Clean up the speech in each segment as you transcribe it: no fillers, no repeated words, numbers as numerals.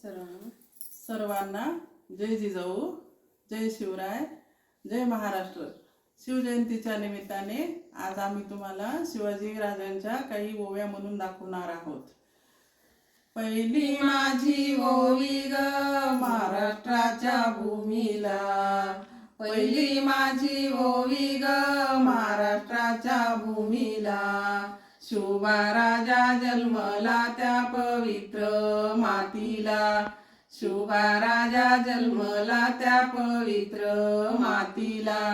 सर्वांना जय जिजाऊ, जय शिवराय, जय महाराष्ट्र. शिवजयंतीच्या निमित्ताने आज आम्ही तुम्हाला शिवाजी राजांच्या काही ओव्या म्हणून दाखवणार आहोत. पहिली माझी ओवी ग महाराष्ट्राच्या भूमीला, पहिली माझी ओवी ग महाराष्ट्राच्या भूमीला. शिवबा राजा जन्मला त्या पवित्र मातीला, शिवबा राजा जन्मला त्या पवित्र मातीला.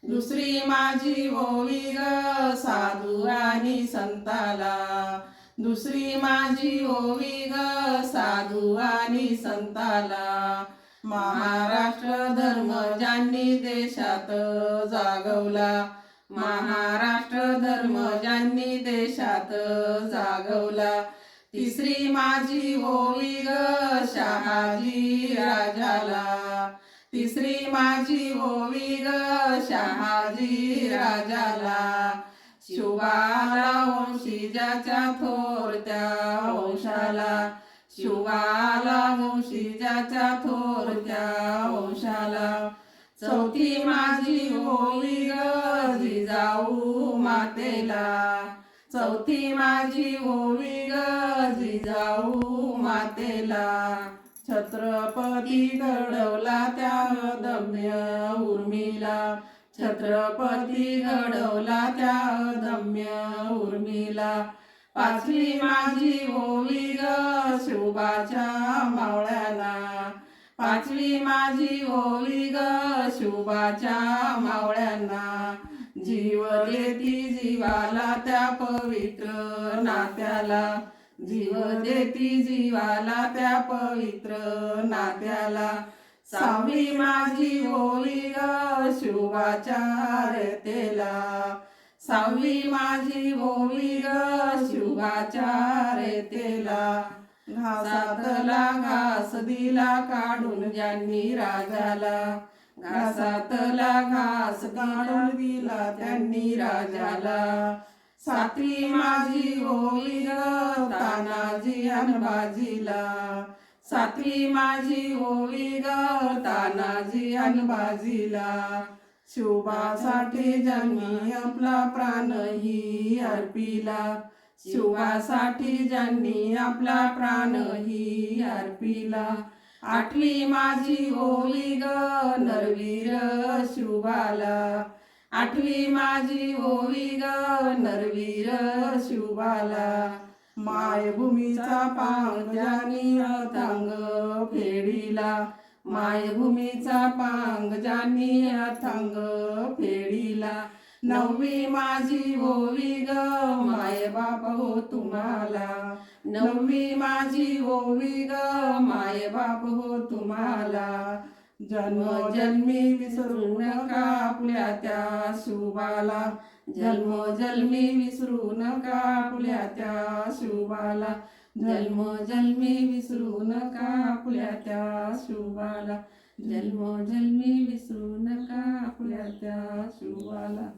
दुसरी माझी ओवी ग साधू आणि संताला, दुसरी माझी ओवी ग साधू आणि संताला. महाराष्ट्र धर्म ज्यांनी देशात जागवला, महाराष्ट्र धर्म ज्यांनी देशात जागवला. तिसरी माझी ओवी ग शहाजी राजाला, तिसरी माझी ओवी ग शहाजी राजाला. शिवबाला वंशीजाच्या थोरत्या वंशाला, शिवबाला वंशीजाच्या थोरत्या वंशाला. चौथी माझी ओवी ग जिजाऊ मातेला, चौथी माझी ओवी ग जिजाऊ मातेला. छत्रपती घडवला त्या अदम्य उर्मिला, छत्रपती घडवला त्या अदम्य उर्मिला. पाचवी माझी ओवी ग शिवबाच्या मावळ्याला, पाचवी माझी ओवी ग शिवबाच्या मावळ्यांना. जीव देती जीवाला त्या पवित्र नात्याला, जीव देती जीवाला त्या पवित्र नात्याला. सहावी माझी ओवी ग शिवबाच्या रेतेला, सहावी माझी ओवी ग शिवबाच्या रेतेला. घासातला घास दिला काढून ज्यांनी राजाला, घासातला घास काढून दिला त्यांनी राजाला. सातवी माझी ओवी ग तानाजी अन बाजीला, सातवी माझी ओवी ग तानाजी अन बाजीला. शिवबासाठी ज्यांनी आपला प्राणही अर्पिला, शिवबासाठी ज्यांनी आपला प्राणही अर्पिला. आठवी माझी ओवी ग नरवीर शिवबाला, आठवी माझी ओवी ग नरवीर शिवबाला. मायभूमीचा पांग ज्यांनी अथांग फेडीला, मायभूमीचा पांग ज्यांनी अथांग फेडीला. नववी माझी ओवी ग मायबाप हो तुम्हाला, नववी माझी ओवी ग मायबाप हो तुम्हाला. जन्मोजन्मी विसरू नका आपल्या त्या शिवबाला, जन्मोजन्मी विसरू नका आपल्या त्या शिवबाला. जन्मोजन्मी विसरू नका आपल्या त्या शिवबाला, जन्मोजन्मी विसरू नका आपल्या त्या शिवबाला.